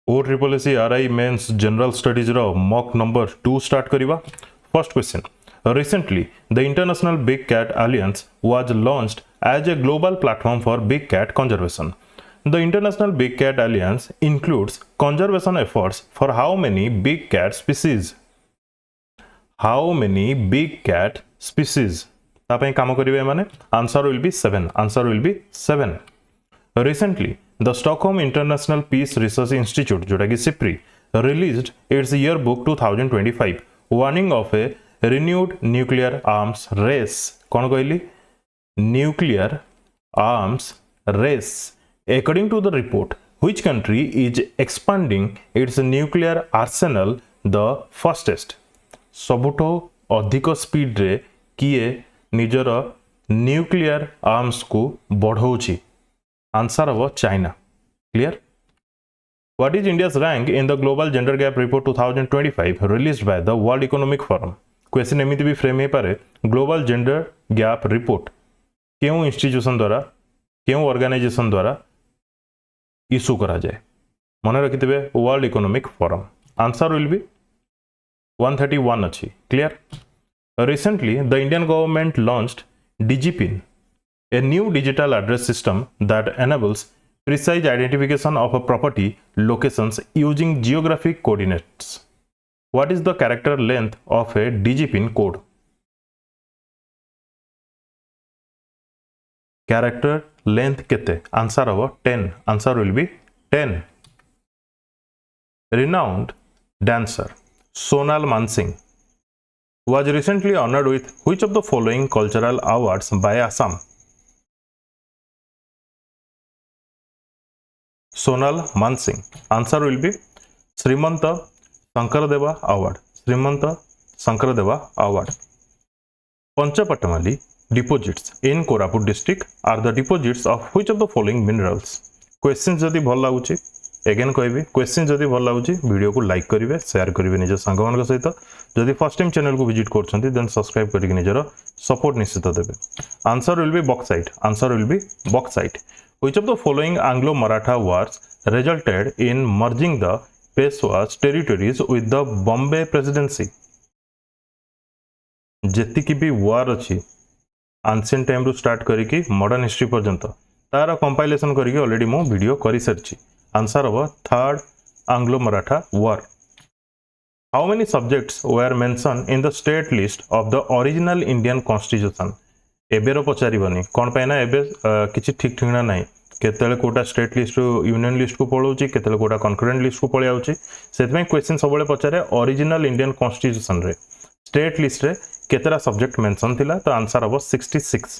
OSSC RI mains general studies रो mock number 2 start करिवा। First question, recently the International Big Cat Alliance was launched as a global platform for big cat conservation. The International Big Cat Alliance includes conservation efforts for how many big cat species? How many big cat species? तापे काम करिवे माने answer will B 7. Answer will B 7. Recently, the Stockholm International Peace Research Institute, जोटा कि SIPRI, released its yearbook 2025, warning of a renewed nuclear arms race. कौन कहली? Nuclear arms race. According to the report, which country is expanding its nuclear arsenal the fastest? सबुठो अधिक speed रे किए निजर nuclear arms को बढ़ाऊची? Answer of China. Clear? What is India's rank in the Global Gender Gap Report 2025 released by the World Economic Forum? Question एमती भी frame हो पारे, global gender gap report क्यों इंस्टीट्यूशन द्वारा क्यों ऑर्गेनाइजेशन द्वारा इश्यू करा जाए? मन रखिथे world economic forum. Answer will be 131 अच्छी. Clear? Recently the Indian government launched DigiPin, a new digital address system that enables precise identification of a property locations using geographic coordinates. What is the character length of a DigiPin code? Character length kete? Answer of 10. Answer will be 10. Renowned dancer Sonal Mansingh was recently honored with which of the following cultural awards by Assam? Sonal Mansingh. Answer will be Srimanta Sankaradeva Award. Srimanta Sankaradeva Award. Panchapatamali deposits in Koraput district are the deposits of which of the following minerals? Questions जदि भल लागुची again कहबी, question जदि भल लागुची video को like करिवे, share करिवे निज संग मान सहित. जदि फर्स्ट टाइम चैनल को विजिट करछंती देन सब्सक्राइब करिके निजर सपोर्ट निश्चित देबे. Answer will B bauxite. Answer will B bauxite. Which of the following Anglo-Maratha wars resulted in merging the Peshwa's territories with the Bombay Presidency? जेतिकी भी वार अच्छी ancient time रू स्टार्ट करिकी मॉडर्न हिस्ट्री पर्यंत तार कंपाइलेशन करिकी ऑलरेडी मो वीडियो करि सरछि. Answer of third Anglo-Maratha war. How many subjects were mentioned in the state list of the original Indian Constitution? एबेर पचारिबनी कौन पाइना एबे किछि ठीक ठिकना नाही केतले कोटा स्टेट लिस्ट यूनियन लिस्ट को पळौची केतले कोटा कॉन्करेंट लिस्ट को पळि आउची. सेतमे क्वेश्चन सबले पचारे ओरिजिनल इंडियन कॉन्स्टिट्यूशन रे स्टेट लिस्ट रे केतरा सब्जेक्ट मेंशन थिला? तो आंसर अब 66.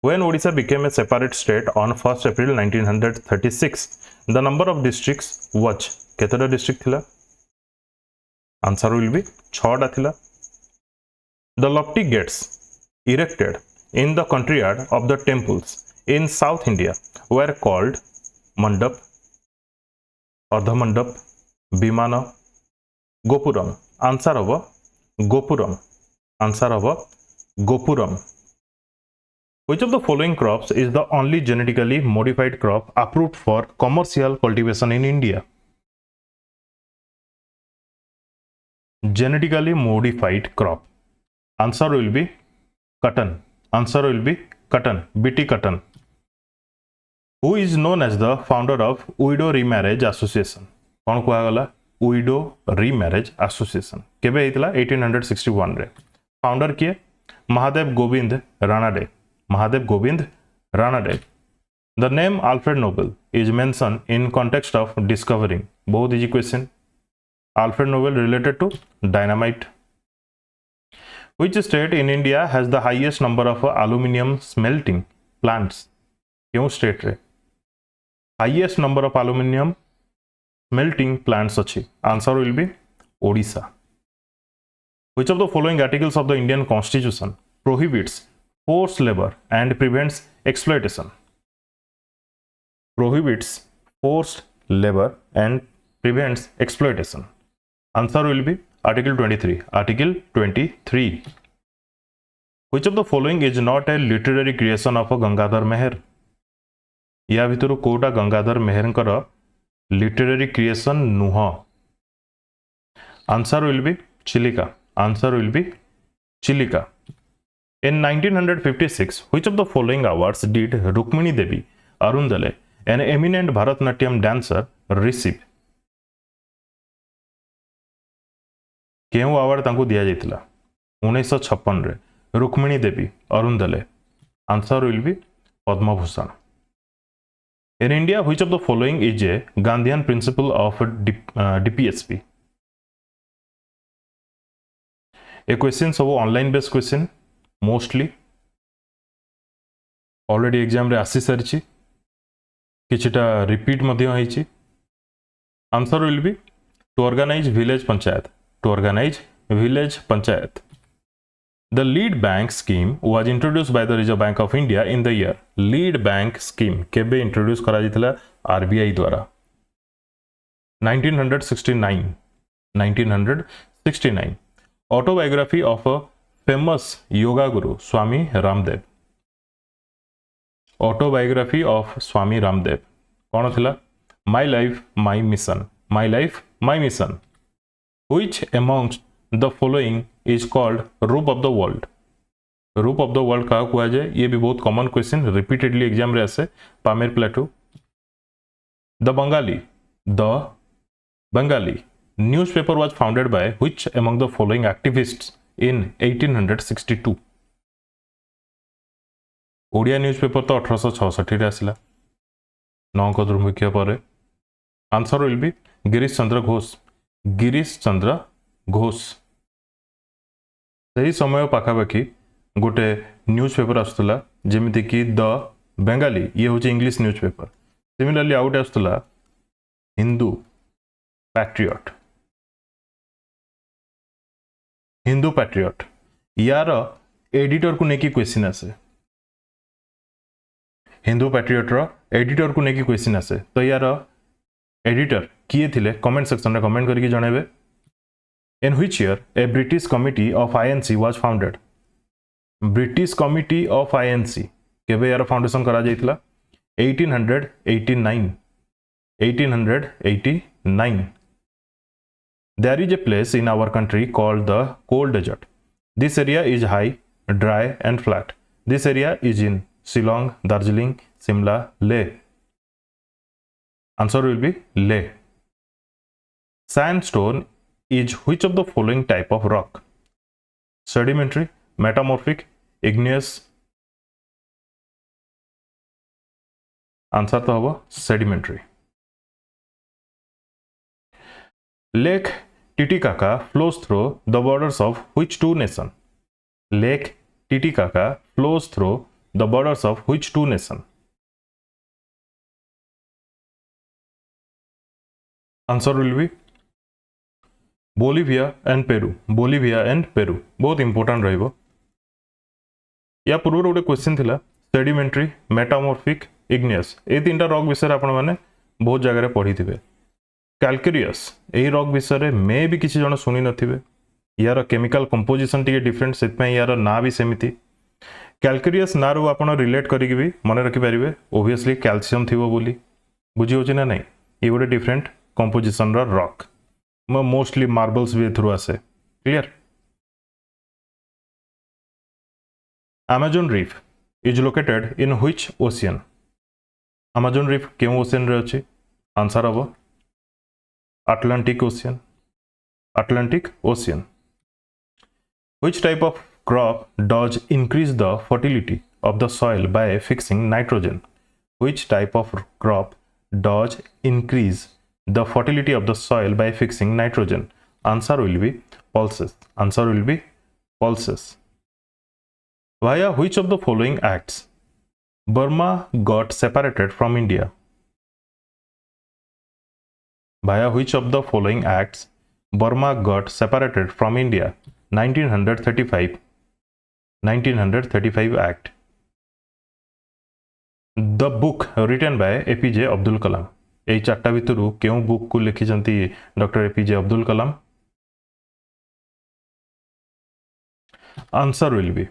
When Odisha became a separate state on 1st April 1936, the number of districts was केतरा डिस्ट्रिक्ट थिला? आंसर विल बी 6 टा थिला. The lofty gates erected in the courtyard of the temples in South India were called Mandap, Ardhamandap, Bimana, Gopuram. Answer of Gopuram. Answer of Gopuram. Which of the following crops is the only genetically modified crop approved for commercial cultivation in India? Genetically modified crop. Answer will be cotton. Answer will be cotton. BT cotton. Who is known as the founder of Widow Remarriage Association? कौन कुआ गला? Widow Remarriage Association. केबे हेतला? 1861 रे. Founder किए? Mahadev Govind Ranade. Mahadev Govind Ranade. The name Alfred Nobel is mentioned in context of discovering. बहुत easy question. Alfred Nobel related to dynamite. Which state in India has the highest number of aluminium smelting plants? क्यों state रे highest number of aluminium smelting plants अच्छी? Answer will B Odisha. Which of the following articles of the Indian Constitution prohibits forced labor and prevents exploitation? Prohibits forced labor and prevents exploitation. Answer will be Article 23. Article 23. Which of the following is not a literary creation of a Gangadhar Meher? या भितर कोटा Gangadhar Meher literary creation नुह answer will be Chilika answer will be Chilika In 1956, which of the following awards did Rukmini Devi Arundale, an eminent Bharatnatyam dancer, receive? केउ award तांको दिया जाइतिला 1956 रे Rukmini Devi Arundale answer will be Padma Bhushan In India, which of the following is a Gandhian principle of DPSP? A question सब online based question mostly already exam रे आसी सारी किछटा रिपीट मध्य होईची answer will be to organise village panchayat The lead bank scheme was introduced by the Reserve Bank of India in the year lead bank scheme केबे introduce करा जितला RBI द्वारा 1969 autobiography of a famous yoga guru Swami Ramdev autobiography of Swami Ramdev कौन थिला My life my mission which amongst the following is called रूप of the world कहा कुआ जाए ये भी बहुत कॉमन क्वेश्चन रिपीटेडली एग्जाम रे आसे Pamir plateau the Bengali newspaper was founded by which among the following activists in 1862 Odia newspaper तो 1866 रे आसिला नौक दुर्भिक्ष पर answer will be Girish Chandra Ghosh सही समय पाखापाखि गोटे न्यूज़पेपर आसुला जेमिति कि द बेंगाली ये हूँ इंग्लिश न्यूज़पेपर सिमिलरली आउट आसुला हिंदू पैट्रियट यार एडिटर को लेकिन क्वेश्चन आसे हिंदू पैट्रियट रो एडिटर को लेकिन क्वेश्चन आसे तो यार एडिटर किए थिले कमेंट सेक्शन रे कमेंट करके जणाबे In which year a British committee of INC was founded? British Committee of INC केबे यार फाउंडेशन करा जाइतला 1889 There is a place in our country called the cold desert. This area is high, dry and flat. This area is in Shillong, Darjeeling, Simla, Leh. Answer will be Leh. Sandstone is which of the following type of rock? Sedimentary, metamorphic, igneous. Answer to hobo sedimentary. Lake Titicaca flows through the borders of which two nations? Lake Titicaca flows through the borders of which two nations? Answer will be Bolivia and Peru बहुत important रहिबो या पूर्व गोटे question थिला sedimentary metamorphic igneous ए तीनटा rock विषय आपण माने बहुत जगह पढ़ी थिबे कैल्केरियस ए रॉक विषय मे भी किसी जन सुनी नथिबे यार केमिकल कंपोजिशन टिके डिफरेंट सेत में यार ना भी सेमिति कैल्केरियस ना रो आपण रिलेट करिक भी मने रखि परिबे ऑब्वियसली कैल्शियम थिबो बोली बुझी होची ना नहीं ये गोटे डिफरेंट कंपोजिशन रो रॉक मोस्टली मार्बल्स भी थ्रू आसे clear Amazon reef is located in which ocean? Amazon reef केउ ओशियन रे अछि आंसर हबो Atlantic Ocean. Which type of crop does increase the fertility of the soil by fixing nitrogen? Which type of crop does increase the fertility of the soil by fixing nitrogen? Answer will be pulses. Via which of the following acts Burma got separated from India? Via which of the following acts Burma got separated from India? 1935 Act. The book written by APJ Abdul Kalam. এই চারটা ভিতরু কেউ book কু লিখিছন্তি doctor APJ Abdul Kalam? Answer will be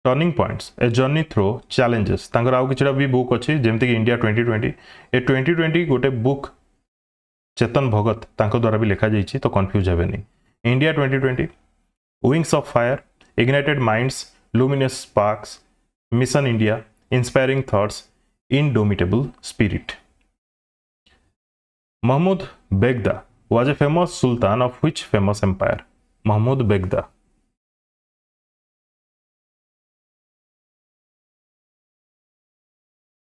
turning points a journey through challenges तांकर आउ किछटा भी book अछि जेमति कि इंडिया 2020 ए 2020 गोटे बुक चेतन भगत तांको द्वारा भी लिखा जाइछि तो कंफ्यूज हेबे नहीं। India 2020, wings of fire, ignited minds, luminous sparks, mission India, inspiring thoughts, indomitable spirit. Mahmud Begda was a famous sultan of which famous empire? Mahmud Begda.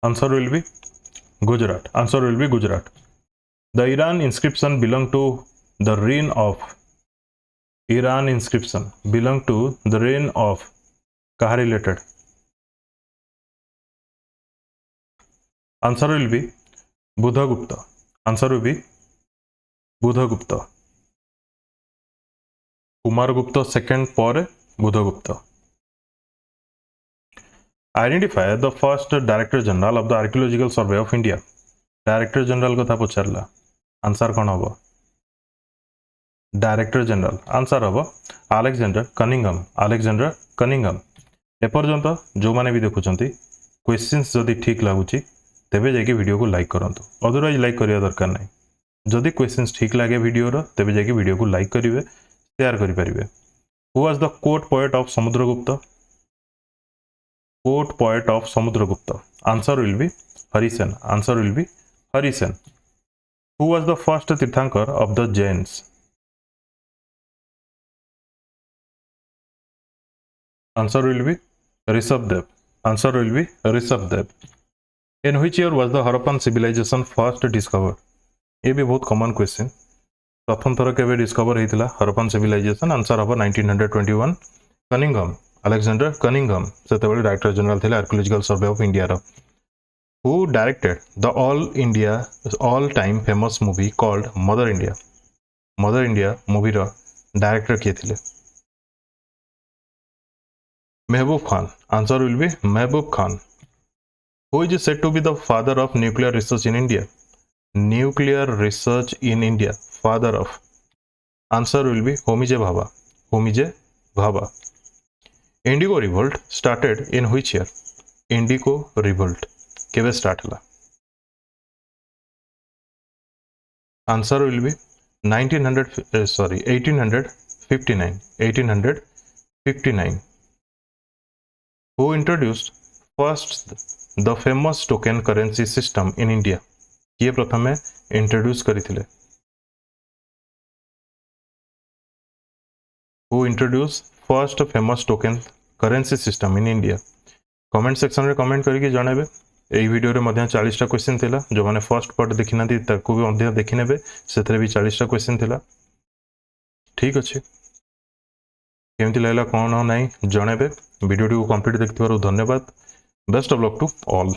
Answer will be Gujarat. Answer will be Gujarat. The Iran inscription belong to the reign of Iran inscription belong to the reign of kaha related? Answer will be Buddhagupta. Answer will be Buddhagupta. Kumaragupta second ପରେ Buddhagupta. Identify the first Director General of the Archaeological Survey of India. Director General कथा पचारला answer कौन हम? Director general answer हम Alexander Cunningham. Alexander Cunningham. एपर्यंत जो माने भी देखुचंती questions जदि ठीक लागुची तेबे जाके वीडियो को लाइक करंतु, अदरवाइज लाइक करिया दरकार नाही। जदि क्वेश्चंस ठीक लागे वीडियो रो तेबे जाके वीडियो को लाइक करिवे, शेयर करि परिवे। Who was the court poet of Samudragupta? Court poet of Samudragupta answer will be Harisena. Answer will be Harisena. Who was the first Tirthankar of the Jains? Answer will be Rishabdev. Answer will be Rishabdev. In which year was the Harappan civilization first discovered? ये भी बहुत common question. प्रथम थर केबे discover हेतिला Harappan civilisation? Answer हबो 1921। Cunningham, Alexander Cunningham सेतेबेले director general थिले आर्कियोलॉजिकल सर्वे ऑफ इंडिया रो। Who directed the all-time famous movie called Mother India? Mother India movie row director किए थिले? Mehboob Khan. Answer will be Mehboob Khan. Who is said to be the father of nuclear research in India? Nuclear research in India. Father of. Answer will be Homi J. Bhabha. Homi J. Bhabha. Indigo revolt started in which year? Indigo revolt केवे start हला? Answer will B 1859. 1859. Who introduced first the famous token currency system in India? किए प्रथमे introduce करिथिले? Who introduced first famous token currency system in India? Comment section रे comment करके जणाबे। এই ভিডিওরে মধ্যে 40টা क्वेश्चन थिला, जो माने फर्स्ट पार्ट देखि नांती ताको भी मध्य देखि नेबे, सेथरे भी 40टा क्वेश्चन थिला। ठीक अछि, केमति लागला कोन नाही जणाबे। वीडियोटी को कंप्लीट देखिथिबारु धन्यवाद। Best of luck to all.